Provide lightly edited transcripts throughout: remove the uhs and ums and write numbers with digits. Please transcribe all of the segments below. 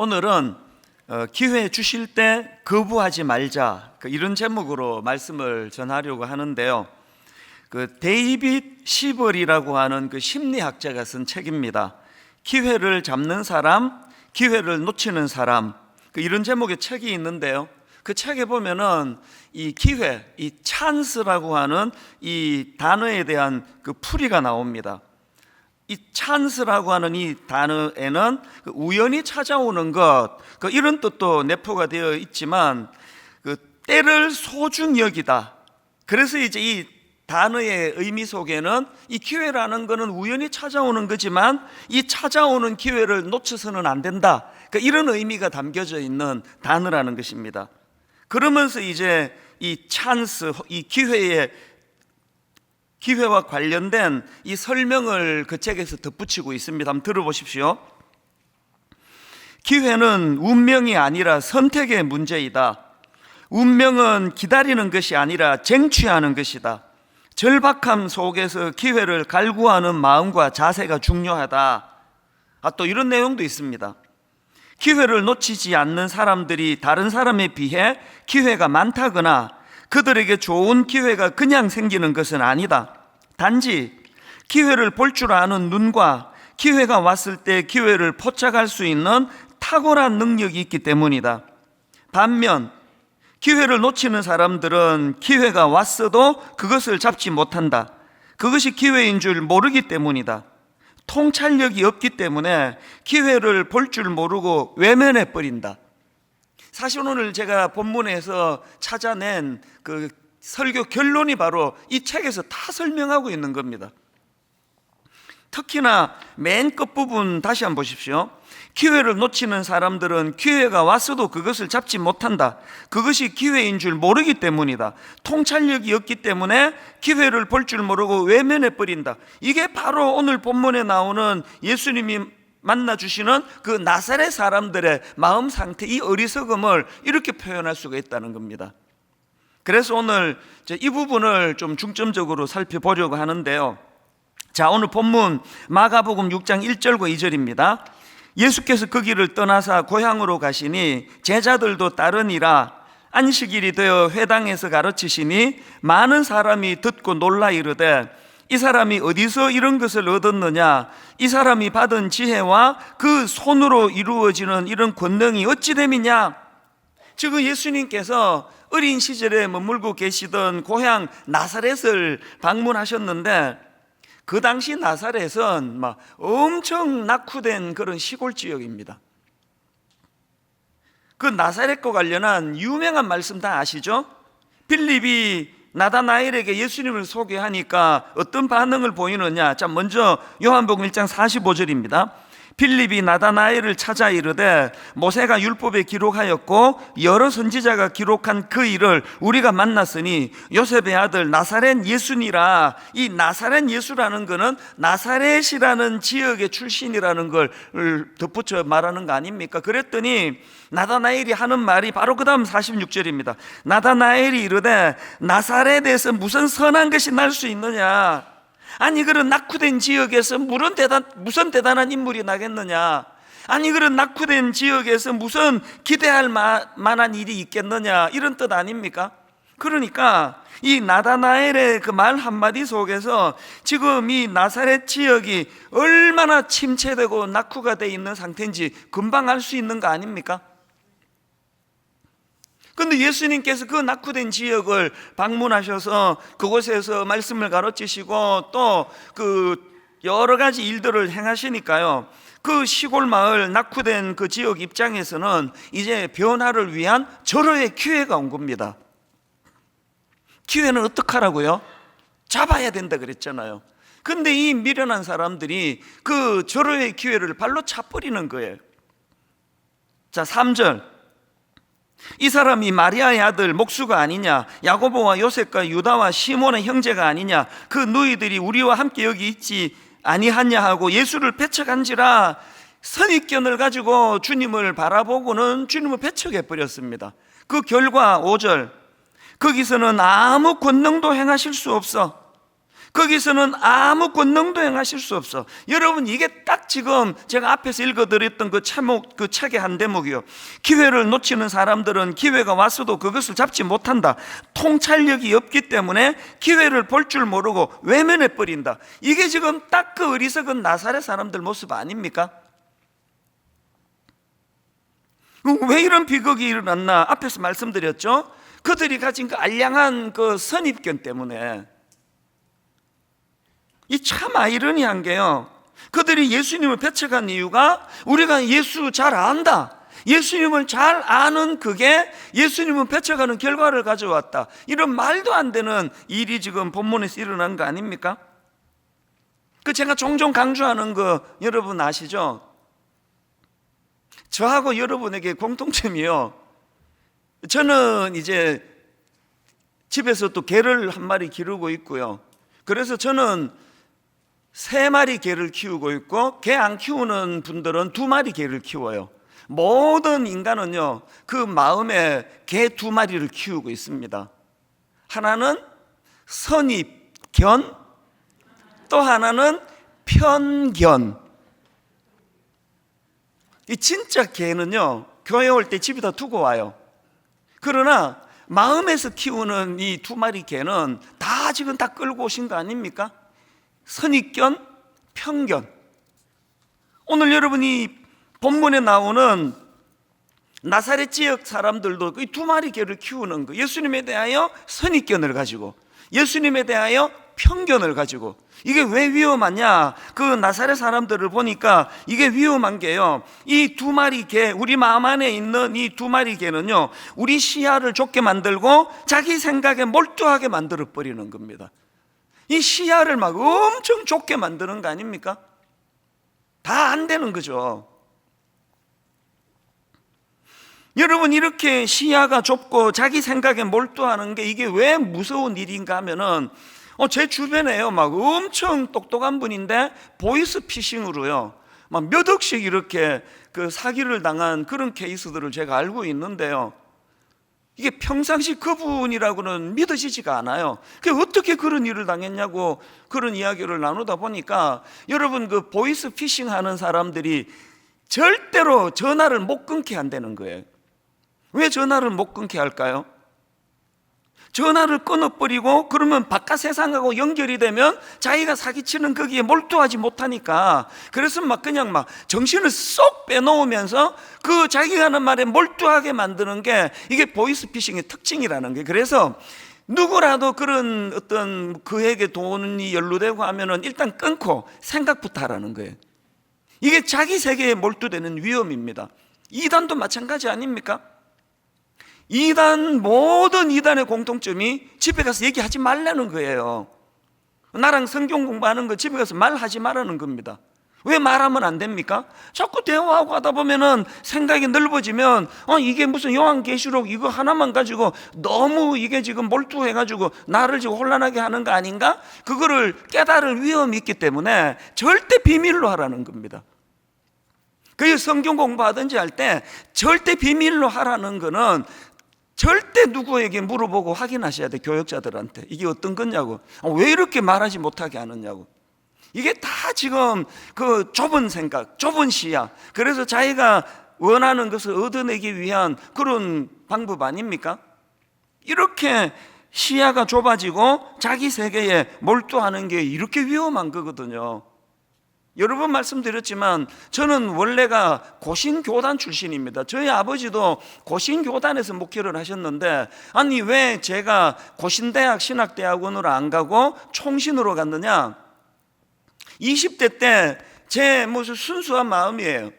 오늘은 기회 주실 때 거부하지 말자, 이런 제목으로 말씀을 전하려고 하는데요. 데이빗 시벌이라고 하는 심리학자가 쓴 책입니다. 기회를 잡는 사람, 기회를 놓치는 사람, 이런 제목의 책이 있는데요. 그 책에 보면은 이 기회, 이 찬스라고 하는 이 단어에 대한 풀이가 나옵니다. 이 찬스라고 하는 이 단어에는 우연히 찾아오는 것, 이런 뜻도 내포가 되어 있지만 때를 소중히 여기다. 그래서 이제 이 단어의 의미 속에는 이 기회라는 것은 우연히 찾아오는 거지만 이 찾아오는 기회를 놓쳐서는 안 된다, 이런 의미가 담겨져 있는 단어라는 것입니다. 그러면서 이제 이 찬스, 이 기회와 관련된 이 설명을 그 책에서 덧붙이고 있습니다. 한번 들어보십시오. 기회는 운명이 아니라 선택의 문제이다. 운명은 기다리는 것이 아니라 쟁취하는 것이다. 절박함 속에서 기회를 갈구하는 마음과 자세가 중요하다. 또 이런 내용도 있습니다. 기회를 놓치지 않는 사람들이 다른 사람에 비해 기회가 많다거나 그들에게 좋은 기회가 그냥 생기는 것은 아니다. 단지 기회를 볼 줄 아는 눈과 기회가 왔을 때 기회를 포착할 수 있는 탁월한 능력이 있기 때문이다. 반면 기회를 놓치는 사람들은 기회가 왔어도 그것을 잡지 못한다. 그것이 기회인 줄 모르기 때문이다. 통찰력이 없기 때문에 기회를 볼 줄 모르고 외면해 버린다. 사실 오늘 제가 본문에서 찾아낸 설교 결론이 바로 이 책에서 다 설명하고 있는 겁니다. 특히나 맨 끝부분 다시 한번 보십시오. 기회를 놓치는 사람들은 기회가 왔어도 그것을 잡지 못한다. 그것이 기회인 줄 모르기 때문이다. 통찰력이 없기 때문에 기회를 볼 줄 모르고 외면해 버린다. 이게 바로 오늘 본문에 나오는 예수님이 만나주시는 나사렛 사람들의 마음 상태, 이 어리석음을 이렇게 표현할 수가 있다는 겁니다. 그래서 오늘 이 부분을 좀 중점적으로 살펴보려고 하는데요. 자, 오늘 본문 마가복음 6장 1절과 2절입니다. 예수께서 그 길을 떠나사 고향으로 가시니 제자들도 따르니라. 안식일이 되어 회당에서 가르치시니 많은 사람이 듣고 놀라 이르되 이 사람이 어디서 이런 것을 얻었느냐? 이 사람이 받은 지혜와 그 손으로 이루어지는 이런 권능이 어찌 됨이냐? 지금 예수님께서 어린 시절에 머물고 계시던 고향 나사렛을 방문하셨는데 그 당시 나사렛은 엄청 낙후된 그런 시골 지역입니다. 그 나사렛과 관련한 유명한 말씀 다 아시죠? 빌립이 나다나엘에게 예수님을 소개하니까 어떤 반응을 보이느냐? 자, 먼저 요한복음 1장 45절입니다. 빌립이 나다나엘을 찾아 이르되 모세가 율법에 기록하였고 여러 선지자가 기록한 그 일을 우리가 만났으니 요셉의 아들 나사렛 예수니라. 이 나사렛 예수라는 것은 나사렛이라는 지역의 출신이라는 걸 덧붙여 말하는 거 아닙니까? 그랬더니 나다나엘이 하는 말이 바로 그 다음 46절입니다. 나다나엘이 이르되 나사렛에서 무슨 선한 것이 날 수 있느냐? 아니 그런 낙후된 지역에서 무슨 대단한 인물이 나겠느냐? 아니 그런 낙후된 지역에서 무슨 기대할 만한 일이 있겠느냐? 이런 뜻 아닙니까? 그러니까 이 나다나엘의 그 말 한마디 속에서 지금 이 나사렛 지역이 얼마나 침체되고 낙후가 돼 있는 상태인지 금방 알 수 있는 거 아닙니까? 그런데 예수님께서 그 낙후된 지역을 방문하셔서 그곳에서 말씀을 가르치시고 또 여러 가지 일들을 행하시니까요, 그 시골 마을 낙후된 그 지역 입장에서는 이제 변화를 위한 절호의 기회가 온 겁니다. 기회는 어떡하라고요? 잡아야 된다 그랬잖아요. 근데 이 미련한 사람들이 그 절호의 기회를 발로 차버리는 거예요. 자, 3절. 이 사람이 마리아의 아들 목수가 아니냐? 야고보와 요셉과 유다와 시몬의 형제가 아니냐? 그 너희들이 우리와 함께 여기 있지 아니하냐 하고 예수를 배척한지라. 선입견을 가지고 주님을 바라보고는 주님을 배척해 버렸습니다. 그 결과 5절. 거기서는 아무 권능도 행하실 수 없어. 거기서는 아무 권능도 행하실 수 없어. 여러분, 이게 딱 지금 제가 앞에서 읽어드렸던 그 제목, 그 책의 한 대목이요. 기회를 놓치는 사람들은 기회가 왔어도 그것을 잡지 못한다. 통찰력이 없기 때문에 기회를 볼 줄 모르고 외면해 버린다. 이게 지금 딱 그 어리석은 나사렛 사람들 모습 아닙니까? 왜 이런 비극이 일어났나? 앞에서 말씀드렸죠. 그들이 가진 그 알량한 그 선입견 때문에. 이 참 아이러니한 게요, 그들이 예수님을 배척한 이유가 우리가 예수 잘 안다, 예수님을 잘 아는 그게 예수님을 배척하는 결과를 가져왔다, 이런 말도 안 되는 일이 지금 본문에서 일어난 거 아닙니까? 그 제가 종종 강조하는 거 여러분 아시죠? 저하고 여러분에게 공통점이요, 저는 이제 집에서 또 개를 한 마리 기르고 있고요. 그래서 저는 3마리 개를 키우고 있고, 개 안 키우는 분들은 2마리 개를 키워요. 모든 인간은요, 그 마음에 개 2마리를 키우고 있습니다. 하나는 선입견, 또 하나는 편견. 이 진짜 개는요, 교회 올 때 집에다 두고 와요. 그러나 마음에서 키우는 이 2마리 개는 다 지금 다 끌고 오신 거 아닙니까? 선입견, 편견. 오늘 여러분이 본문에 나오는 나사렛 지역 사람들도 이 2마리 개를 키우는 거, 예수님에 대하여 선입견을 가지고, 예수님에 대하여 편견을 가지고. 이게 왜 위험하냐? 그 나사렛 사람들을 보니까 이게 위험한 게요, 이 2마리 개, 우리 마음 안에 있는 이 2마리 개는요, 우리 시야를 좁게 만들고 자기 생각에 몰두하게 만들어 버리는 겁니다. 이 시야를 막 엄청 좁게 만드는 거 아닙니까? 다 안 되는 거죠. 여러분, 이렇게 시야가 좁고 자기 생각에 몰두하는 게 이게 왜 무서운 일인가 하면은, 제 주변에요, 막 엄청 똑똑한 분인데 보이스 피싱으로요, 막 몇 억씩 이렇게 그 사기를 당한 그런 케이스들을 제가 알고 있는데요, 이게 평상시 그분이라고는 믿어지지가 않아요. 어떻게 그런 일을 당했냐고 그런 이야기를 나누다 보니까, 여러분, 그 보이스 피싱 하는 사람들이 절대로 전화를 못 끊게 한다는 거예요. 왜 전화를 못 끊게 할까요? 전화를 끊어버리고 그러면 바깥 세상하고 연결이 되면 자기가 사기치는 거기에 몰두하지 못하니까, 그래서 막 그냥 막 정신을 쏙 빼놓으면서 그 자기가 하는 말에 몰두하게 만드는 게 이게 보이스피싱의 특징이라는 거예요. 그래서 누구라도 그런 어떤 그에게 돈이 연루되고 하면은 일단 끊고 생각부터 하라는 거예요. 이게 자기 세계에 몰두되는 위험입니다. 이단도 마찬가지 아닙니까? 모든 이단의 공통점이 집에 가서 얘기하지 말라는 거예요. 나랑 성경 공부하는 거 집에 가서 말하지 말라는 겁니다. 왜 말하면 안 됩니까? 자꾸 대화하고 하다 보면은 생각이 넓어지면, 이게 무슨 요한계시록 이거 하나만 가지고 너무 이게 지금 몰두해가지고 나를 지금 혼란하게 하는 거 아닌가? 그거를 깨달을 위험이 있기 때문에 절대 비밀로 하라는 겁니다. 그래서 성경 공부하든지 할 때 절대 비밀로 하라는 거는 절대 누구에게 물어보고 확인하셔야 돼. 교역자들한테 이게 어떤 거냐고, 왜 이렇게 말하지 못하게 하느냐고. 이게 다 지금 그 좁은 생각, 좁은 시야, 그래서 자기가 원하는 것을 얻어내기 위한 그런 방법 아닙니까? 이렇게 시야가 좁아지고 자기 세계에 몰두하는 게 이렇게 위험한 거거든요. 여러 번 말씀드렸지만 저는 원래가 고신교단 출신입니다. 저희 아버지도 고신교단에서 목회를 하셨는데, 아니 왜 제가 고신대학 신학대학원으로 안 가고 총신으로 갔느냐? 20대 때 제 무슨 순수한 마음이에요.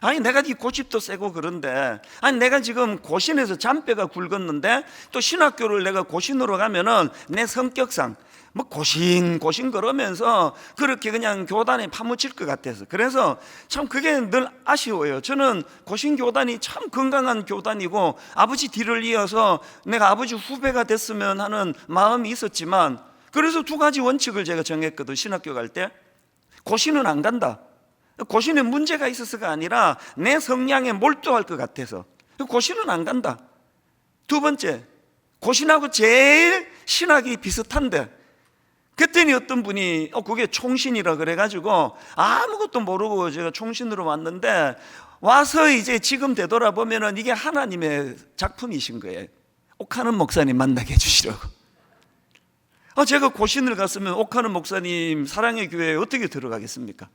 아니 내가 이 고집도 세고 그런데, 아니 내가 지금 고신에서 잔뼈가 굵었는데 또 신학교를 내가 고신으로 가면은 내 성격상 뭐 고신 그러면서 그렇게 그냥 교단에 파묻힐 것 같아서, 그래서 참 그게 늘 아쉬워요. 저는 고신 교단이 참 건강한 교단이고 아버지 뒤를 이어서 내가 아버지 후배가 됐으면 하는 마음이 있었지만, 그래서 2가지 원칙을 제가 정했거든. 신학교 갈 때 고신은 안 간다. 고신에 문제가 있어서가 아니라 내 성향에 몰두할 것 같아서 고신은 안 간다. 2번째, 고신하고 제일 신학이 비슷한데 그랬더니 어떤 분이 그게 총신이라 그래가지고 아무것도 모르고 제가 총신으로 왔는데, 와서 이제 지금 되돌아보면은 이게 하나님의 작품이신 거예요. 옥하는 목사님 만나게 해주시라고. 제가 고신을 갔으면 옥하는 목사님 사랑의 교회에 어떻게 들어가겠습니까?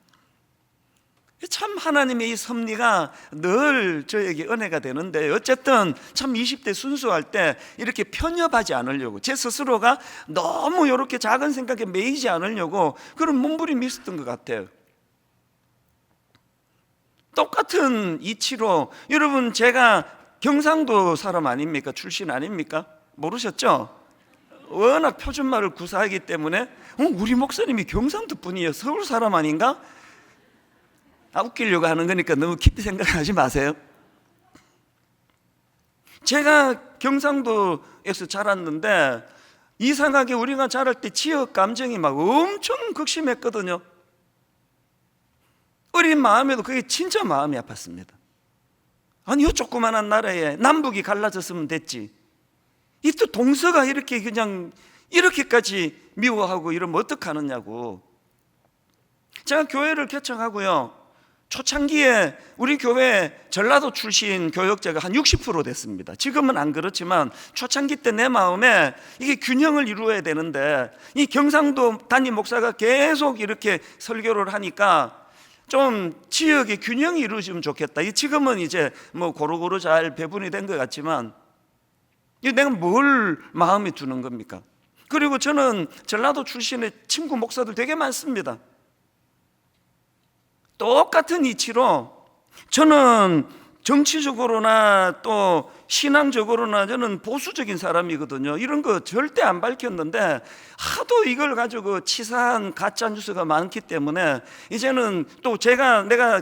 참 하나님의 이 섭리가 늘 저에게 은혜가 되는데, 어쨌든 참 20대 순수할 때 이렇게 편협하지 않으려고, 제 스스로가 너무 이렇게 작은 생각에 매이지 않으려고 그런 몸부림이 있었던 것 같아요. 똑같은 이치로, 여러분 제가 경상도 사람 아닙니까? 출신 아닙니까? 모르셨죠? 워낙 표준말을 구사하기 때문에 우리 목사님이 경상도 분이에요, 서울 사람 아닌가? 웃기려고 하는 거니까 너무 깊이 생각하지 마세요. 제가 경상도에서 자랐는데, 이상하게 우리가 자랄 때 지역 감정이 막 엄청 극심했거든요. 어린 마음에도 그게 진짜 마음이 아팠습니다. 아니, 이 조그만한 나라에 남북이 갈라졌으면 됐지, 이 또 동서가 이렇게 그냥 이렇게까지 미워하고 이러면 어떡하느냐고. 제가 교회를 개척하고요, 초창기에 우리 교회 전라도 출신 교역자가 한 60% 됐습니다. 지금은 안 그렇지만 초창기 때 내 마음에 이게 균형을 이루어야 되는데, 이 경상도 담임 목사가 계속 이렇게 설교를 하니까 좀 지역의 균형이 이루어지면 좋겠다. 지금은 이제 뭐 고루고루 잘 배분이 된 것 같지만, 내가 뭘 마음에 두는 겁니까? 그리고 저는 전라도 출신의 친구 목사들 되게 많습니다. 똑같은 이치로 저는 정치적으로나 또 신앙적으로나 저는 보수적인 사람이거든요. 이런 거 절대 안 밝혔는데, 하도 이걸 가지고 치사한 가짜 뉴스가 많기 때문에 이제는 또 내가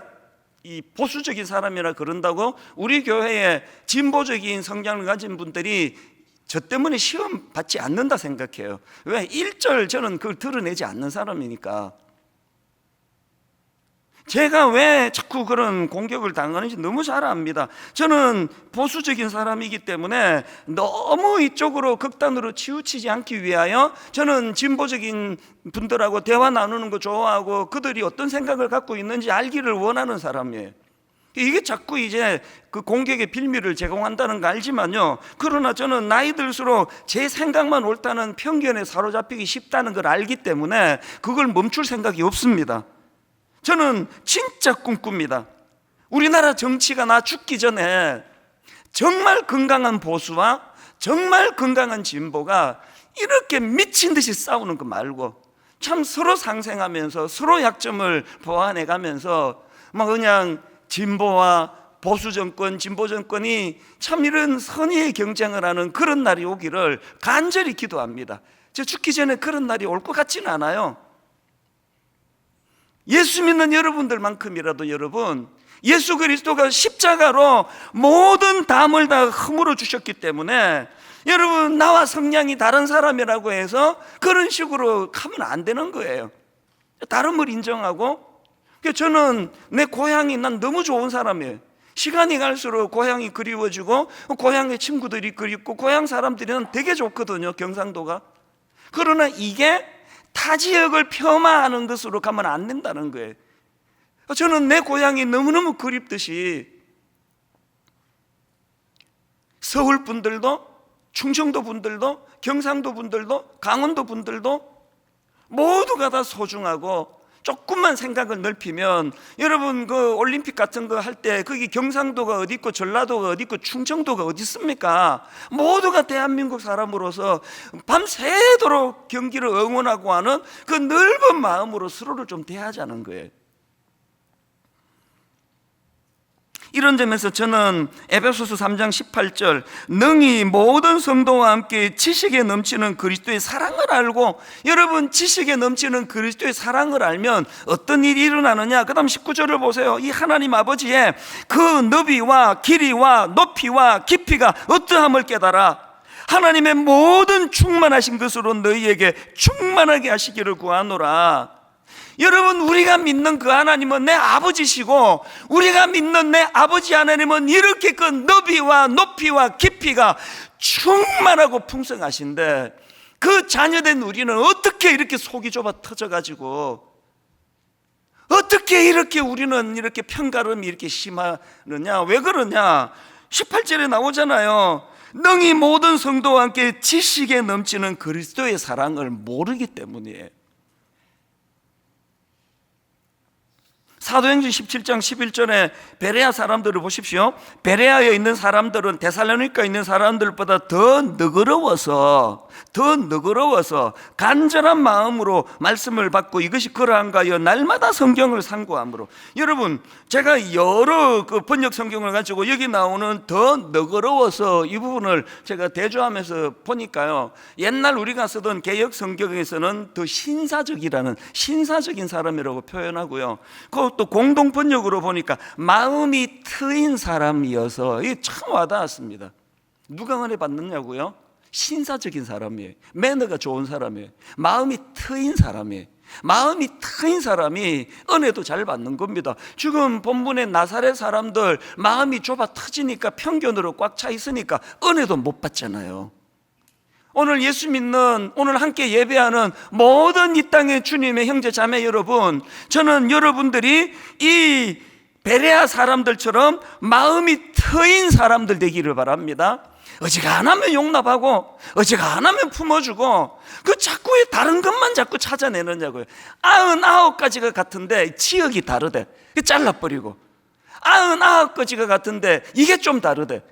이 보수적인 사람이라 그런다고 우리 교회에 진보적인 성향을 가진 분들이 저 때문에 시험 받지 않는다 생각해요. 왜? 일절 저는 그걸 드러내지 않는 사람이니까. 제가 왜 자꾸 그런 공격을 당하는지 너무 잘 압니다. 저는 보수적인 사람이기 때문에 너무 이쪽으로 극단으로 치우치지 않기 위하여 저는 진보적인 분들하고 대화 나누는 거 좋아하고 그들이 어떤 생각을 갖고 있는지 알기를 원하는 사람이에요. 이게 자꾸 이제 그 공격의 빌미를 제공한다는 거 알지만요, 그러나 저는 나이 들수록 제 생각만 옳다는 편견에 사로잡히기 쉽다는 걸 알기 때문에 그걸 멈출 생각이 없습니다. 저는 진짜 꿈꿉니다. 우리나라 정치가 나 죽기 전에 정말 건강한 보수와 정말 건강한 진보가 이렇게 미친 듯이 싸우는 거 말고 참 서로 상생하면서 서로 약점을 보완해가면서 막 그냥 진보와 보수 정권, 진보 정권이 참 이런 선의의 경쟁을 하는 그런 날이 오기를 간절히 기도합니다. 저 죽기 전에 그런 날이 올 것 같지는 않아요. 예수 믿는 여러분들만큼이라도, 여러분, 예수 그리스도가 십자가로 모든 담을 다 허물어 주셨기 때문에 여러분, 나와 성향이 다른 사람이라고 해서 그런 식으로 하면 안 되는 거예요. 다름을 인정하고. 저는 내 고향이 난 너무 좋은 사람이에요. 시간이 갈수록 고향이 그리워지고 고향의 친구들이 그립고 고향 사람들이 난 되게 좋거든요, 경상도가. 그러나 이게 타 지역을 폄하하는 것으로 가면 안 된다는 거예요. 저는 내 고향이 너무너무 그립듯이 서울 분들도, 충청도 분들도, 경상도 분들도, 강원도 분들도 모두가 다 소중하고, 조금만 생각을 넓히면 여러분 그 올림픽 같은 거 할 때 거기 경상도가 어디 있고 전라도가 어디 있고 충청도가 어디 있습니까? 모두가 대한민국 사람으로서 밤새도록 경기를 응원하고 하는 그 넓은 마음으로 서로를 좀 대하자는 거예요. 이런 점에서 저는 에베소서 3장 18절 능히 모든 성도와 함께 지식에 넘치는 그리스도의 사랑을 알고, 여러분 지식에 넘치는 그리스도의 사랑을 알면 어떤 일이 일어나느냐. 그 다음 19절을 보세요. 이 하나님 아버지의 그 너비와 길이와 높이와 깊이가 어떠함을 깨달아 하나님의 모든 충만하신 것으로 너희에게 충만하게 하시기를 구하노라. 여러분, 우리가 믿는 그 하나님은 내 아버지시고 우리가 믿는 내 아버지 하나님은 이렇게 그 너비와 높이와 깊이가 충만하고 풍성하신데, 그 자녀된 우리는 어떻게 이렇게 속이 좁아 터져가지고, 어떻게 이렇게 우리는 이렇게 편가름이 이렇게 심하느냐? 왜 그러냐? 18절에 나오잖아요. 능히 모든 성도와 함께 지식에 넘치는 그리스도의 사랑을 모르기 때문이에요. 사도행전 17장 11절에 베레아 사람들을 보십시오. 베레아에 있는 사람들은 데살로니가에 있는 사람들보다 더 너그러워서 간절한 마음으로 말씀을 받고 이것이 그러한가 하여 날마다 성경을 상고함으로. 여러분, 제가 여러 그 번역 성경을 가지고 여기 나오는 더 너그러워서 이 부분을 제가 대조하면서 보니까요, 옛날 우리가 쓰던 개역 성경에서는 더 신사적인 사람이라고 표현하고요, 또 공동 번역으로 보니까 마음이 트인 사람이어서 이게 참 와닿았습니다. 누가 은혜 받느냐고요? 신사적인 사람이에요. 매너가 좋은 사람이에요. 마음이 트인 사람이에요. 마음이 트인 사람이 은혜도 잘 받는 겁니다. 지금 본문의 나사렛 사람들 마음이 좁아 터지니까, 편견으로 꽉 차 있으니까 은혜도 못 받잖아요. 오늘 예수 믿는, 오늘 함께 예배하는 모든 이 땅의 주님의 형제 자매 여러분, 저는 여러분들이 이 베레아 사람들처럼 마음이 트인 사람들 되기를 바랍니다. 어지간하면 용납하고 어지간하면 품어주고, 그 자꾸 왜 다른 것만 자꾸 찾아내느냐고요. 99가지가 같은데 지역이 다르대, 잘라버리고. 99가지가 같은데 이게 좀 다르대.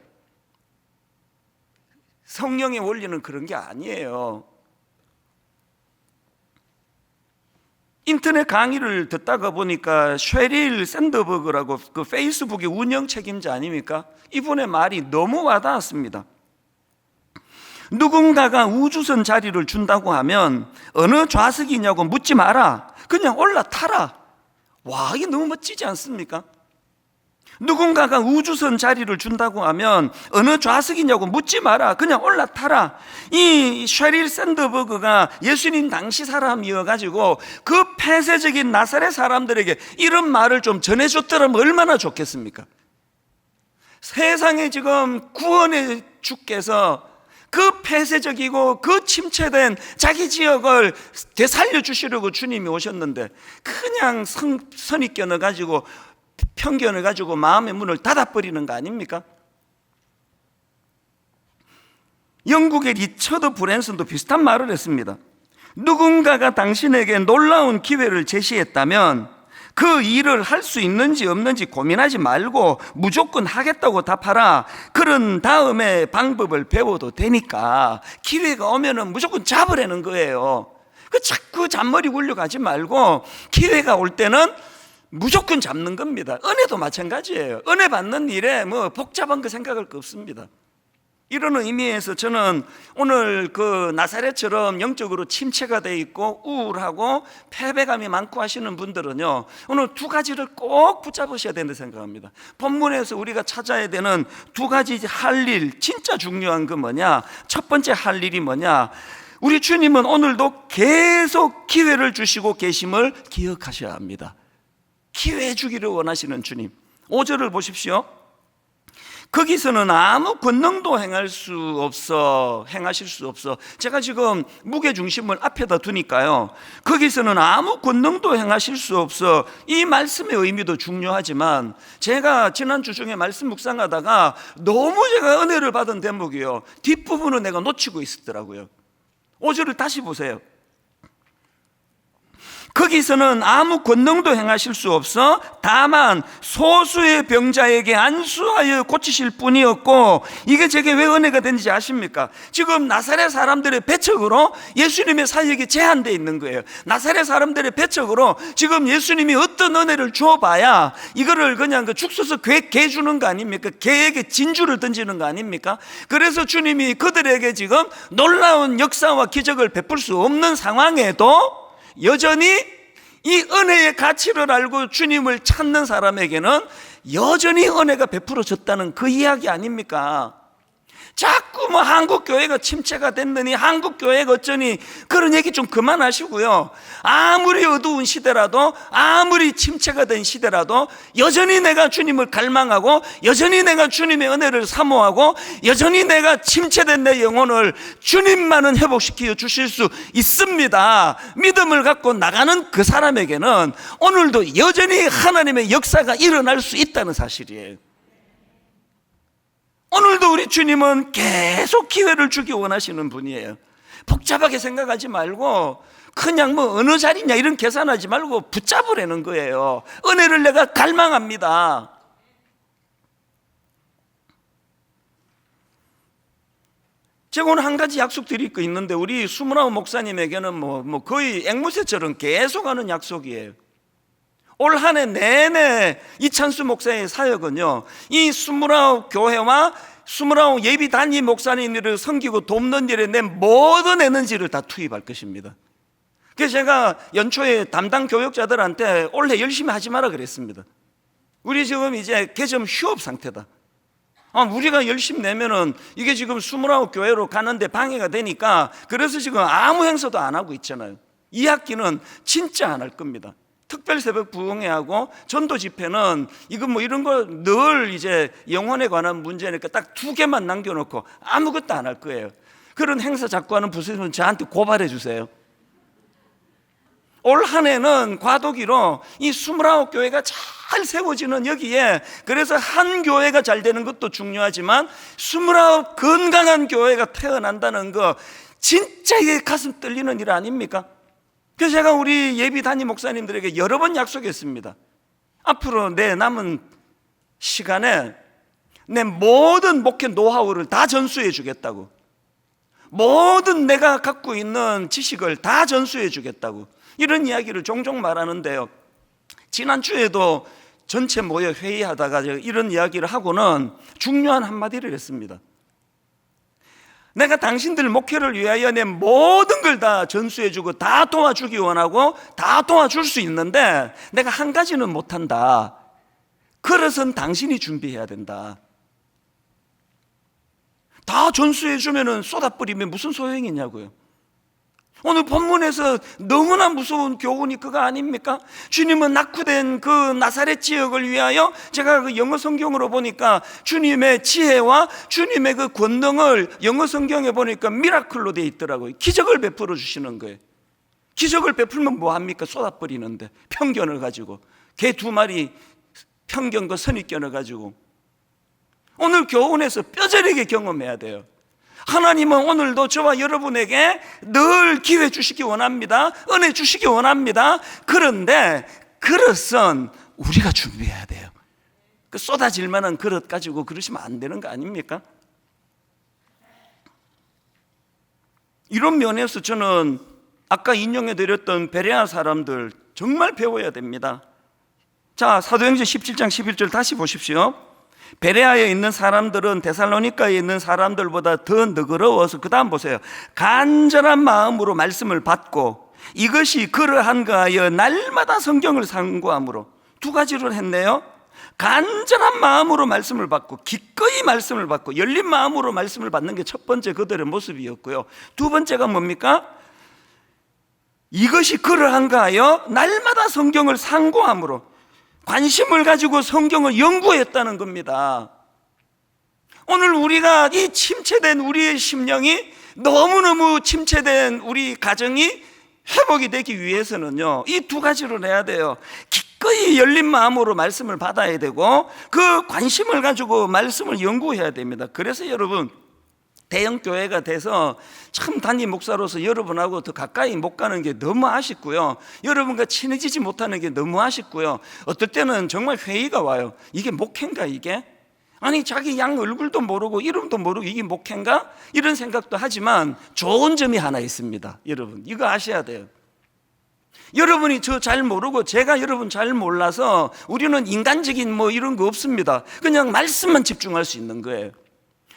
성령의 원리는 그런 게 아니에요. 인터넷 강의를 듣다가 보니까 쉐릴 샌더버그라고 그 페이스북의 운영 책임자 아닙니까? 이분의 말이 너무 와닿았습니다. 누군가가 우주선 자리를 준다고 하면 어느 좌석이냐고 묻지 마라, 그냥 올라타라. 와, 이게 너무 멋지지 않습니까? 누군가가 우주선 자리를 준다고 하면 어느 좌석이냐고 묻지 마라, 그냥 올라타라. 이 쉐릴 샌더버그가 예수님 당시 사람이어가지고 그 폐쇄적인 나사렛 사람들에게 이런 말을 좀 전해줬더라면 얼마나 좋겠습니까? 세상에 지금 구원의 주께서 그 폐쇄적이고 그 침체된 자기 지역을 되살려 주시려고 주님이 오셨는데, 그냥 선입견을 가지고, 편견을 가지고 마음의 문을 닫아버리는 거 아닙니까? 영국의 리처드 브랜슨도 비슷한 말을 했습니다. 누군가가 당신에게 놀라운 기회를 제시했다면 그 일을 할 수 있는지 없는지 고민하지 말고 무조건 하겠다고 답하라. 그런 다음에 방법을 배워도 되니까. 기회가 오면은 무조건 잡으라는 거예요. 자꾸 잔머리 굴려가지 말고 기회가 올 때는 무조건 잡는 겁니다. 은혜도 마찬가지예요. 은혜 받는 일에 뭐 복잡한 거 생각할 거 없습니다. 이런 의미에서 저는 오늘 그 나사렛처럼 영적으로 침체가 돼 있고 우울하고 패배감이 많고 하시는 분들은요, 오늘 두 가지를 꼭 붙잡으셔야 된다고 생각합니다. 본문에서 우리가 찾아야 되는 두 가지 할 일, 진짜 중요한 거 뭐냐? 첫 번째 할 일이 뭐냐? 우리 주님은 오늘도 계속 기회를 주시고 계심을 기억하셔야 합니다. 기회 주기를 원하시는 주님. 5절을 보십시오. 거기서는 아무 권능도 행하실 수 없어. 제가 지금 무게중심을 앞에다 두니까요, 거기서는 아무 권능도 행하실 수 없어. 이 말씀의 의미도 중요하지만, 제가 지난주 중에 말씀 묵상하다가 너무 제가 은혜를 받은 대목이요, 뒷부분은 내가 놓치고 있었더라고요. 5절을 다시 보세요. 거기서는 아무 권능도 행하실 수 없어 다만 소수의 병자에게 안수하여 고치실 뿐이었고, 이게 제게 왜 은혜가 된지 아십니까? 지금 나사렛 사람들의 배척으로 예수님의 사역이 제한되어 있는 거예요. 나사렛 사람들의 배척으로 지금 예수님이 어떤 은혜를 줘봐야 이거를 그냥 그 죽서서 개 주는 거 아닙니까? 개에게 진주를 던지는 거 아닙니까? 그래서 주님이 그들에게 지금 놀라운 역사와 기적을 베풀 수 없는 상황에도 여전히 이 은혜의 가치를 알고 주님을 찾는 사람에게는 여전히 은혜가 베풀어졌다는 그 이야기 아닙니까? 자꾸 뭐 한국 교회가 침체가 됐느니 한국 교회가 어쩌니 그런 얘기 좀 그만하시고요. 아무리 어두운 시대라도 아무리 침체가 된 시대라도 여전히 내가 주님을 갈망하고 여전히 내가 주님의 은혜를 사모하고 여전히 내가 침체된 내 영혼을 주님만은 회복시켜 주실 수 있습니다. 믿음을 갖고 나가는 그 사람에게는 오늘도 여전히 하나님의 역사가 일어날 수 있다는 사실이에요. 오늘도 우리 주님은 계속 기회를 주기 원하시는 분이에요. 복잡하게 생각하지 말고 그냥 뭐 어느 자리냐 이런 계산하지 말고 붙잡으라는 거예요. 은혜를 내가 갈망합니다. 제가 오늘 한 가지 약속 드릴 거 있는데 우리 수문아우 목사님에게는 뭐 거의 앵무새처럼 계속하는 약속이에요. 올 한 해 내내 이찬수 목사의 사역은요, 이 수문아우 교회와 수문아우 예비 단임 목사님들을 섬기고 돕는 일에 내 모든 에너지를 다 투입할 것입니다. 그래서 제가 연초에 담당 교역자들한테 올해 열심히 하지 마라 그랬습니다. 우리 지금 이제 개점 휴업 상태다. 우리가 열심히 내면은 이게 지금 수문아우 교회로 가는데 방해가 되니까 그래서 지금 아무 행사도 안 하고 있잖아요. 이 학기는 진짜 안 할 겁니다. 특별 새벽 부흥회하고 전도 집회는 이건 뭐 이런 거 늘 이제 영혼에 관한 문제니까 딱 2개만 남겨놓고 아무것도 안 할 거예요. 그런 행사 자꾸 하는 부서는 저한테 고발해 주세요. 올 한 해는 과도기로 이 29교회가 잘 세워지는 여기에, 그래서 한 교회가 잘 되는 것도 중요하지만 29 건강한 교회가 태어난다는 거 진짜 이게 가슴 떨리는 일 아닙니까? 그래서 제가 우리 예비 단임 목사님들에게 여러 번 약속했습니다. 앞으로 내 남은 시간에 내 모든 목회 노하우를 다 전수해 주겠다고, 모든 내가 갖고 있는 지식을 다 전수해 주겠다고 이런 이야기를 종종 말하는데요, 지난주에도 전체 모여 회의하다가 이런 이야기를 하고는 중요한 한마디를 했습니다. 내가 당신들 목회를 위하여 내 모든 걸 다 전수해주고 다 도와주기 원하고 다 도와줄 수 있는데 내가 한 가지는 못한다. 그릇은 당신이 준비해야 된다. 다 전수해주면 쏟아버리면 무슨 소용이 있냐고요. 오늘 본문에서 너무나 무서운 교훈이 그거 아닙니까? 주님은 낙후된 그 나사렛 지역을 위하여, 제가 그 영어 성경으로 보니까 주님의 지혜와 주님의 그 권능을 영어 성경에 보니까 미라클로 되어 있더라고요. 기적을 베풀어 주시는 거예요. 기적을 베풀면 뭐합니까? 쏟아버리는데, 편견을 가지고 개 2마리 편견과 선입견을 가지고. 오늘 교훈에서 뼈저리게 경험해야 돼요. 하나님은 오늘도 저와 여러분에게 늘 기회 주시기 원합니다. 은혜 주시기 원합니다. 그런데 그릇은 우리가 준비해야 돼요. 그 쏟아질 만한 그릇 가지고 그러시면 안 되는 거 아닙니까? 이런 면에서 저는 아까 인용해 드렸던 베레아 사람들 정말 배워야 됩니다. 자, 사도행전 17장 11절 다시 보십시오. 베레아에 있는 사람들은 데살로니가에 있는 사람들보다 더 너그러워서, 그 다음 보세요. 간절한 마음으로 말씀을 받고 이것이 그러한가 하여 날마다 성경을 상고함으로. 2가지를 했네요. 간절한 마음으로 말씀을 받고, 기꺼이 말씀을 받고, 열린 마음으로 말씀을 받는 게 첫 번째 그들의 모습이었고요. 2번째가 뭡니까? 이것이 그러한가 하여 날마다 성경을 상고함으로. 관심을 가지고 성경을 연구했다는 겁니다. 오늘 우리가 이 침체된 우리의 심령이, 너무너무 침체된 우리 가정이 회복이 되기 위해서는요, 이 2가지를 해야 돼요. 기꺼이 열린 마음으로 말씀을 받아야 되고, 그 관심을 가지고 말씀을 연구해야 됩니다. 그래서 여러분, 대형 교회가 돼서 참 단임 목사로서 여러분하고 더 가까이 못 가는 게 너무 아쉽고요, 여러분과 친해지지 못하는 게 너무 아쉽고요, 어떨 때는 정말 회의가 와요. 이게 목회인가 이게? 아니 자기 양 얼굴도 모르고 이름도 모르고 이게 목회인가? 이런 생각도 하지만 좋은 점이 하나 있습니다. 여러분 이거 아셔야 돼요. 여러분이 저 잘 모르고 제가 여러분 잘 몰라서 우리는 인간적인 뭐 이런 거 없습니다. 그냥 말씀만 집중할 수 있는 거예요.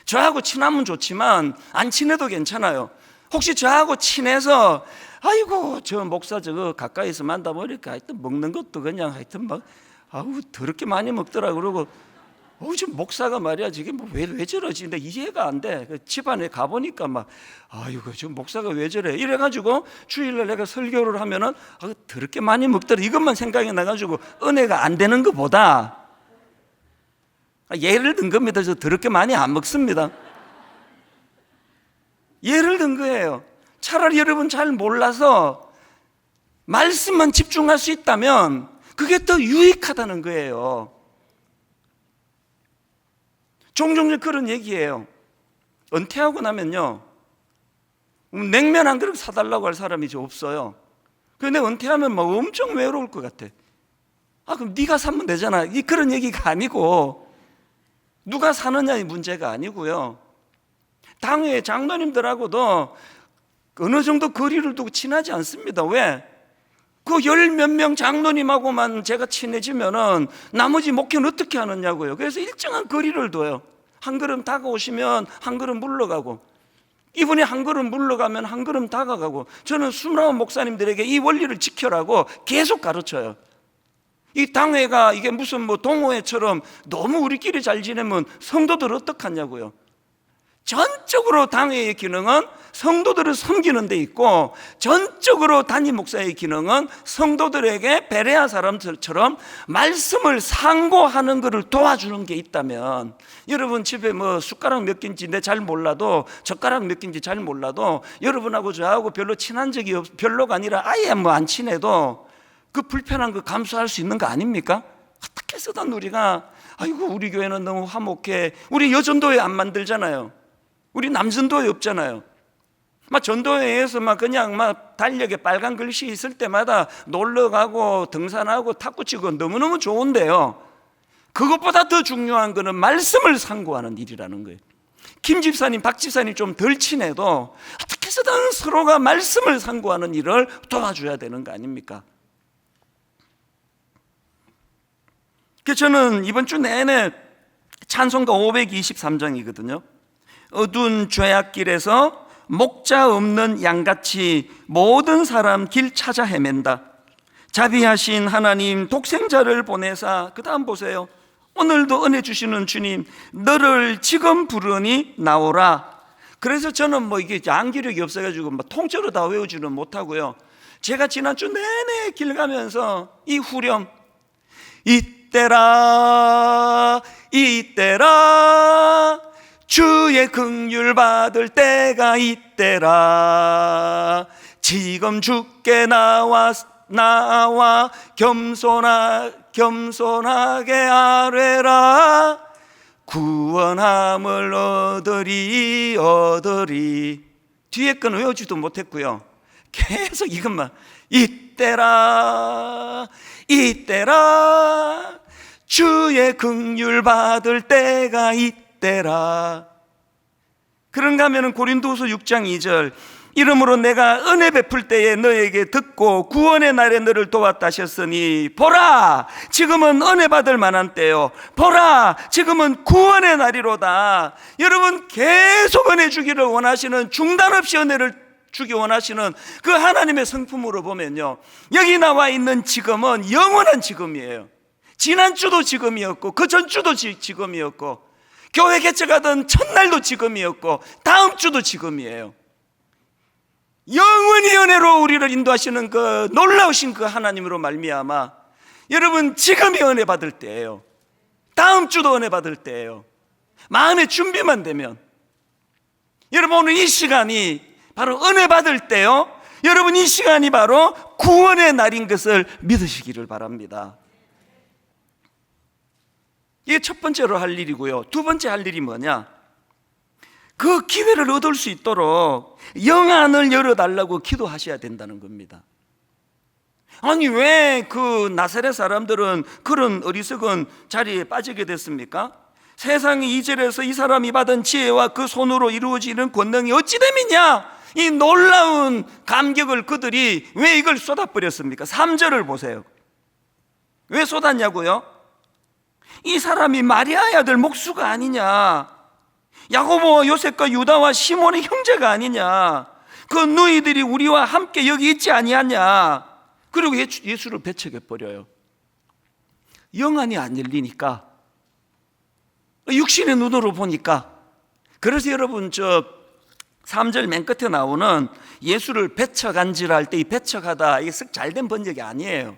저하고 친하면 좋지만 안 친해도 괜찮아요. 혹시 저하고 친해서 아이고 저 목사 저거 가까이서 만나보니까 하여튼 먹는 것도 그냥 하여튼 막 아우 더럽게 많이 먹더라 그러고 지금 목사가 말이야 지금 왜 저러지? 근데 이해가 안 돼. 그 집안에 가보니까 막 아이고 지금 목사가 왜 저래? 이래가지고 주일날 내가 설교를 하면은 더럽게 많이 먹더라 이것만 생각이 나가지고 은혜가 안 되는 것보다 예를 든 겁니다. 저 더럽게 많이 안 먹습니다. 예를 든 거예요. 차라리 여러분 잘 몰라서 말씀만 집중할 수 있다면 그게 더 유익하다는 거예요. 종종 그런 얘기예요. 은퇴하고 나면요 냉면 한 그릇 사달라고 할 사람이 이제 없어요. 그런데 은퇴하면 막 엄청 외로울 것 같아. 그럼 네가 사면 되잖아. 그런 얘기가 아니고 누가 사느냐의 문제가 아니고요. 당회 장로님들하고도 어느 정도 거리를 두고 친하지 않습니다. 왜? 그 열 몇 명 장로님하고만 제가 친해지면은 나머지 목회는 어떻게 하느냐고요. 그래서 일정한 거리를 둬요. 한 걸음 다가오시면 한 걸음 물러가고, 이분이 한 걸음 물러가면 한 걸음 다가가고, 저는 수많은 목사님들에게 이 원리를 지켜라고 계속 가르쳐요. 이 당회가 이게 무슨 동호회처럼 너무 우리끼리 잘 지내면 성도들 어떡하냐고요. 전적으로 당회의 기능은 성도들을 섬기는 데 있고, 전적으로 담임 목사의 기능은 성도들에게 베레아 사람들처럼 말씀을 상고하는 것을 도와주는 게 있다면, 여러분 집에 숟가락 몇 개인지 잘 몰라도, 젓가락 몇 개인지 잘 몰라도 여러분하고 저하고 별로 친한 적이 별로가 아니라 아예 안 친해도 그 불편한 거 감수할 수 있는 거 아닙니까? 어떻게 해서든 우리가 아이고 우리 교회는 너무 화목해, 우리 여전도회 안 만들잖아요. 우리 남전도회 없잖아요. 전도회에서 그냥 달력에 빨간 글씨 있을 때마다 놀러 가고 등산하고 탁구 치고 너무너무 좋은데요, 그것보다 더 중요한 거는 말씀을 상고하는 일이라는 거예요. 김 집사님, 박 집사님 좀 덜 친해도 어떻게 해서든 서로가 말씀을 상고하는 일을 도와줘야 되는 거 아닙니까? 그래서 저는 이번 주 내내 찬송가 523장이거든요. 어두운 죄악길에서 목자 없는 양같이 모든 사람 길 찾아 헤맨다. 자비하신 하나님 독생자를 보내사, 그 다음 보세요. 오늘도 은혜 주시는 주님, 너를 지금 부르니 나오라. 그래서 저는 이게 암기력이 없어가지고 통째로 다 외우지는 못하고요. 제가 지난주 내내 길 가면서 이 후렴, 이때라 이때라 주의 긍휼 받을 때가 이때라, 지금 주께 나와 겸손하게 아뢰라, 구원함을 얻으리. 뒤에 건 외우지도 못했고요. 계속 이것만, 이때라 주의 긍휼 받을 때가 이때라. 그런가 하면 고린도후서 6장 2절, 이러므로 내가 은혜 베풀 때에 너에게 듣고 구원의 날에 너를 도왔다 하셨으니, 보라 지금은 은혜 받을 만한 때요, 보라 지금은 구원의 날이로다. 여러분 계속 은혜 주기를 원하시는, 중단 없이 은혜를 주기 원하시는 그 하나님의 성품으로 보면요, 여기 나와 있는 지금은 영원한 지금이에요. 지난주도 지금이었고 그 전주도 지금이었고, 교회 개척하던 첫날도 지금이었고 다음 주도 지금이에요. 영원히 은혜로 우리를 인도하시는 그 놀라우신 그 하나님으로 말미암아 여러분 지금이 은혜 받을 때예요. 다음 주도 은혜 받을 때예요. 마음의 준비만 되면. 여러분 오늘 이 시간이 바로 은혜 받을 때요, 여러분 이 시간이 바로 구원의 날인 것을 믿으시기를 바랍니다. 이게 첫 번째로 할 일이고요. 두 번째 할 일이 뭐냐, 그 기회를 얻을 수 있도록 영안을 열어달라고 기도하셔야 된다는 겁니다. 아니 왜 그 나사렛 사람들은 그런 어리석은 자리에 빠지게 됐습니까? 세상이 2절에서 이 사람이 받은 지혜와 그 손으로 이루어지는 권능이 어찌 됨이냐, 이 놀라운 감격을 그들이 왜 이걸 쏟아버렸습니까? 3절을 보세요. 왜 쏟았냐고요? 이 사람이 마리아의 아들 목수가 아니냐, 야고보, 요셉과 유다와 시몬의 형제가 아니냐, 그 너희들이 우리와 함께 여기 있지 아니하냐. 그리고 예수를 배척해 버려요. 영안이 안 열리니까 육신의 눈으로 보니까. 그래서 여러분 3절 맨 끝에 나오는 예수를 배척한지라 할 때 이 배척하다, 이게 썩 잘된 번역이 아니에요.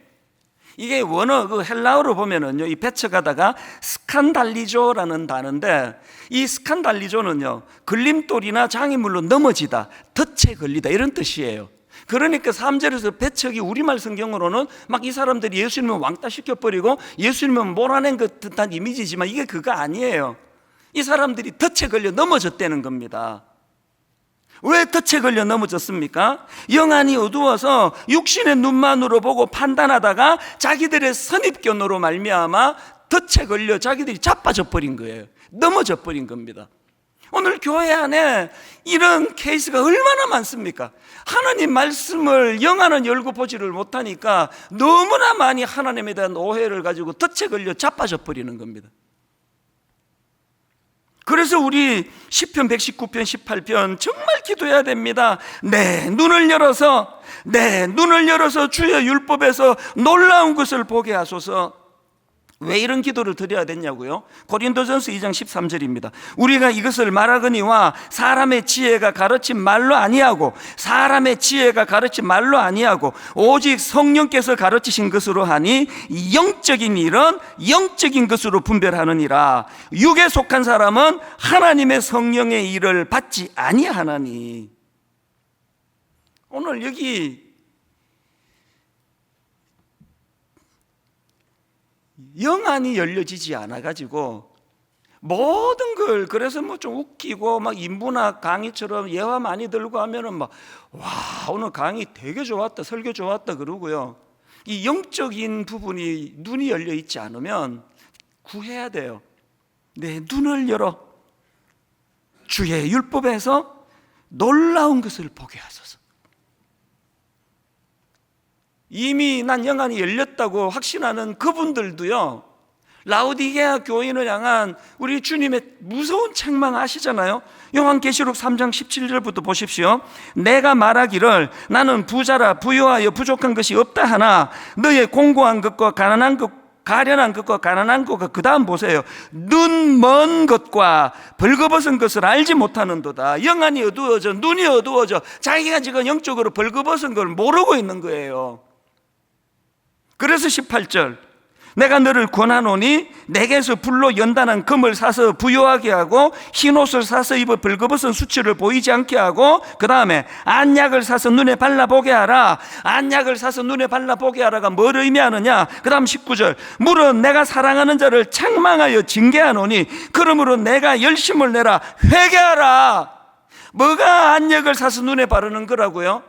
이게 원어 헬라어로 보면은요, 이 배척하다가 스칸달리조라는 단어인데, 이 스칸달리조는요, 걸림돌이나 장애물로 넘어지다, 덫에 걸리다, 이런 뜻이에요. 그러니까 3절에서 배척이 우리말 성경으로는 막 이 사람들이 예수님을 왕따 시켜버리고 예수님을 몰아낸 것 듯한 이미지지만 이게 그거 아니에요. 이 사람들이 덫에 걸려 넘어졌다는 겁니다. 왜 덫에 걸려 넘어졌습니까? 영안이 어두워서 육신의 눈만으로 보고 판단하다가 자기들의 선입견으로 말미암아 덫에 걸려 자기들이 자빠져 버린 거예요. 넘어져 버린 겁니다. 오늘 교회 안에 이런 케이스가 얼마나 많습니까? 하나님 말씀을 영안은 열고 보지를 못하니까 너무나 많이 하나님에 대한 오해를 가지고 덫에 걸려 자빠져 버리는 겁니다. 그래서 우리 시편 119편 18편 정말 기도해야 됩니다. 내 눈을 열어서 주의 율법에서 놀라운 것을 보게 하소서. 왜 이런 기도를 드려야 됐냐고요? 고린도전서 2장 13절입니다. 우리가 이것을 말하거니와 사람의 지혜가 가르친 말로 아니하고 오직 성령께서 가르치신 것으로 하니 영적인 일은 영적인 것으로 분별하느니라. 육에 속한 사람은 하나님의 성령의 일을 받지 아니하나니. 오늘 여기 영안이 열려지지 않아가지고 모든 걸, 그래서 뭐 좀 웃기고 막 인문학 강의처럼 예화 많이 들고 하면은 막 와, 오늘 강의 되게 좋았다, 설교 좋았다 그러고요. 이 영적인 부분이 눈이 열려 있지 않으면 구해야 돼요. 내 눈을 열어 주의 율법에서 놀라운 것을 보게 하소서. 이미 난 영안이 열렸다고 확신하는 그분들도요, 라오디게아 교인을 향한 우리 주님의 무서운 책망 아시잖아요. 요한계시록 3장 17절부터 보십시오. 내가 말하기를 나는 부자라 부유하여 부족한 것이 없다 하나 너의 공고한 것과 가난한 것과 그 다음 보세요. 눈 먼 것과 벌거벗은 것을 알지 못하는도다. 영안이 어두워져, 눈이 어두워져, 자기가 지금 영적으로 벌거벗은 걸 모르고 있는 거예요. 그래서 18절, 내가 너를 권하노니 내게서 불로 연단한 금을 사서 부요하게 하고 흰옷을 사서 입어 벌거벗은 수치를 보이지 않게 하고, 그 다음에 안약을 사서 눈에 발라보게 하라. 안약을 사서 눈에 발라보게 하라가 뭘 의미하느냐? 그 다음 19절, 물은 내가 사랑하는 자를 책망하여 징계하노니 그러므로 내가 열심을 내라. 회개하라. 뭐가 안약을 사서 눈에 바르는 거라고요?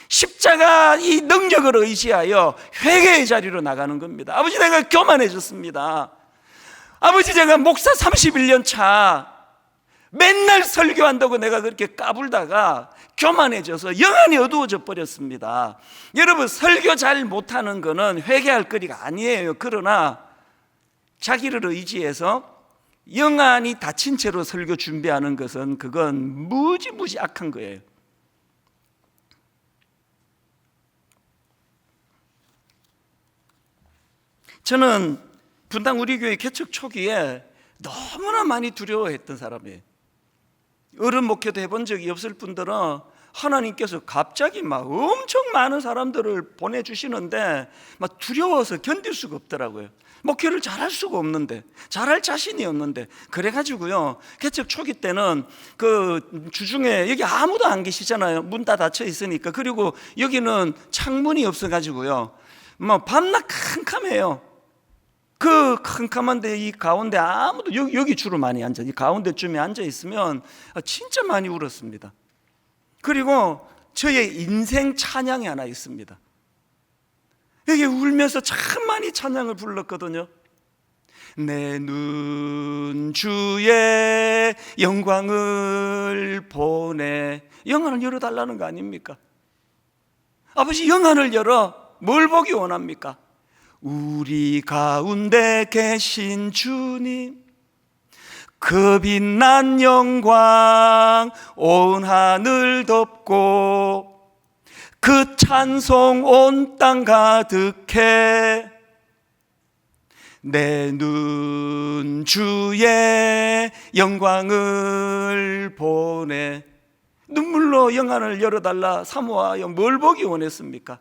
십자가 이 능력을 의지하여 회개의 자리로 나가는 겁니다. 아버지, 내가 교만해졌습니다. 아버지, 제가 목사 31년 차 맨날 설교한다고 내가 그렇게 까불다가 교만해져서 영안이 어두워져 버렸습니다. 여러분, 설교 잘 못하는 거는 회개할 거리가 아니에요. 그러나 자기를 의지해서 영안이 닫힌 채로 설교 준비하는 것은 그건 무지무지 악한 거예요. 저는 분당 우리 교회 개척 초기에 너무나 많이 두려워했던 사람이에요. 어른 목회도 해본 적이 없을 뿐더러 하나님께서 갑자기 막 엄청 많은 사람들을 보내주시는데 막 두려워서 견딜 수가 없더라고요. 목회를 잘할 수가 없는데, 잘할 자신이 없는데. 그래가지고요, 개척 초기 때는 그 주중에 여기 아무도 안 계시잖아요. 문 다 닫혀 있으니까. 그리고 여기는 창문이 없어가지고요, 뭐 밤낮 캄캄해요. 그 캄캄한데 이 가운데 아무도, 여기 주로 많이 앉아, 이 가운데쯤에 앉아 있으면 진짜 많이 울었습니다. 그리고 저의 인생 찬양이 하나 있습니다. 여기 울면서 참 많이 찬양을 불렀거든요. 내 눈 주의 영광을 보내. 영안을 열어달라는 거 아닙니까? 아버지, 영안을 열어. 뭘 보기 원합니까? 우리 가운데 계신 주님, 그 빛난 영광 온 하늘 덮고 그 찬송 온 땅 가득해. 내 눈 주의 영광을 보네. 눈물로 영안을 열어달라 사모하여 뭘 보기 원했습니까?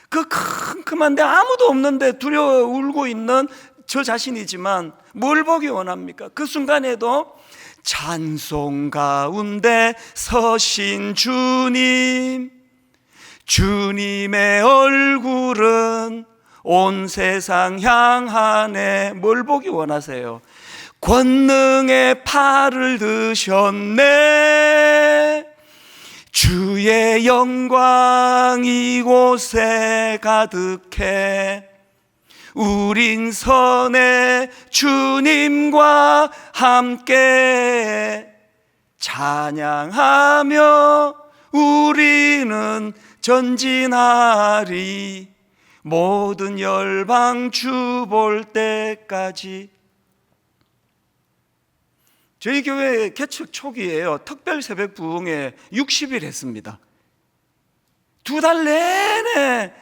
그 큼큼한데 아무도 없는데 두려워 울고 있는 저 자신이지만 뭘 보기 원합니까? 그 순간에도 찬송 가운데 서신 주님, 주님의 얼굴은 온 세상 향하네. 뭘 보기 원하세요? 권능의 팔을 드셨네. 주의 영광 이곳에 가득해. 우린 선의 주님과 함께 찬양하며 우리는 전진하리. 모든 열방 주 볼 때까지. 저희 교회 개척 초기에요, 특별 새벽 부흥회 60일 했습니다. 2달 내내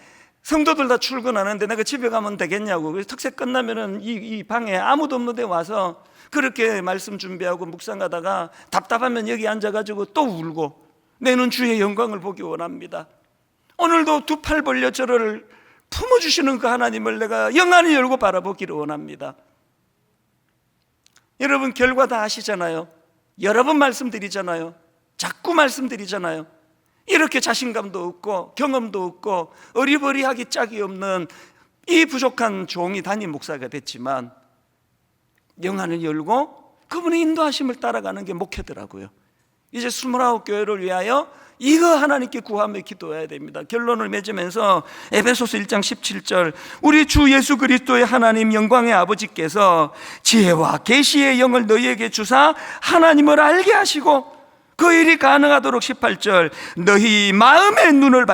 성도들 다 출근하는데 내가 집에 가면 되겠냐고. 그래서 특세 끝나면은 이 방에 아무도 없는 데 와서 그렇게 말씀 준비하고 묵상하다가 답답하면 여기 앉아가지고 또 울고, 내는 주의 영광을 보기 원합니다. 오늘도 두 팔 벌려 저를 품어주시는 그 하나님을 내가 영안을 열고 바라보기를 원합니다. 여러분 결과 다 아시잖아요. 여러 번 말씀드리잖아요. 자꾸 말씀드리잖아요. 이렇게 자신감도 없고 경험도 없고 어리버리하기 짝이 없는 이 부족한 종이 담임 목사가 됐지만 영안을 열고 그분의 인도하심을 따라가는 게 목회더라고요. 이제 29교회를 위하여 이거 하나님께 구하며 기도해야 됩니다. 결론을 맺으면서 에베소서 1장 17절, 우리 주 예수 그리스도의 하나님 영광의 아버지께서 지혜와 계시의 영을 너희에게 주사 하나님을 알게 하시고 그 일이 가능하도록 18절, 너희 마음의 눈을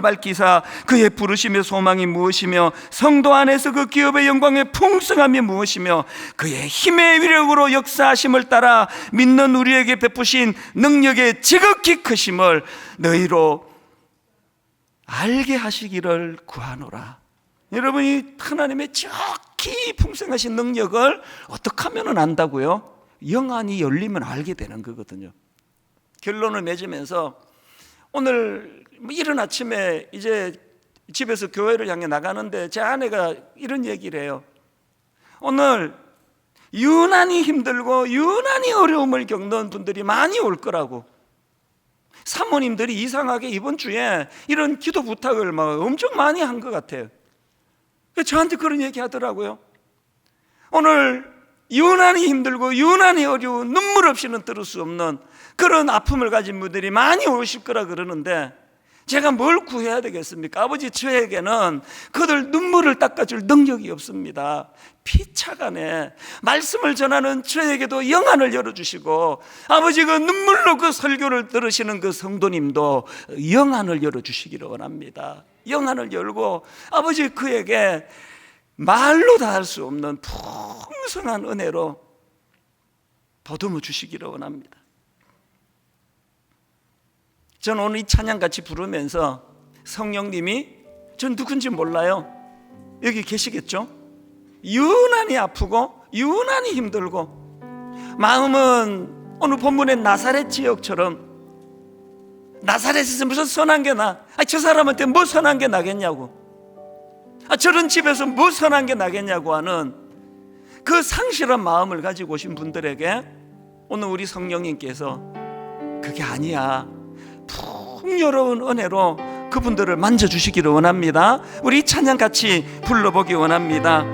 밝히사 그의 부르심의 소망이 무엇이며 성도 안에서 그 기업의 영광의 풍성함이 무엇이며 그의 힘의 위력으로 역사하심을 따라 믿는 우리에게 베푸신 능력의 지극히 크심을 너희로 알게 하시기를 구하노라. 여러분이 하나님의 지극히 풍성하신 능력을 어떻게 하면 안다고요? 영안이 열리면 알게 되는 거거든요. 결론을 맺으면서 오늘 이른 아침에 이제 집에서 교회를 향해 나가는데 제 아내가 이런 얘기를 해요. 오늘 유난히 힘들고 유난히 어려움을 겪는 분들이 많이 올 거라고. 사모님들이 이상하게 이번 주에 이런 기도 부탁을 막 엄청 많이 한 것 같아요. 저한테 그런 얘기 하더라고요. 오늘 유난히 힘들고 유난히 어려운, 눈물 없이는 들을 수 없는 그런 아픔을 가진 분들이 많이 오실 거라 그러는데 제가 뭘 구해야 되겠습니까? 아버지, 저에게는 그들 눈물을 닦아줄 능력이 없습니다. 피차간에 말씀을 전하는 저에게도 영안을 열어주시고, 아버지 그 눈물로 그 설교를 들으시는 그 성도님도 영안을 열어주시기를 원합니다. 영안을 열고 아버지 그에게 말로 다 할 수 없는 풍성한 은혜로 보듬어 주시기를 원합니다. 저는 오늘 이 찬양 같이 부르면서 성령님이, 전 누군지 몰라요. 여기 계시겠죠? 유난히 아프고 유난히 힘들고, 마음은 오늘 본문의 나사렛 지역처럼 나사렛에서 무슨 선한 게 나? 저 사람한테 뭐 선한 게 나겠냐고, 저런 집에서 뭐 선한 게 나겠냐고 하는 그 상실한 마음을 가지고 오신 분들에게 오늘 우리 성령님께서 그게 아니야, 풍요로운 은혜로 그분들을 만져주시기를 원합니다. 우리 찬양 같이 불러보기 원합니다.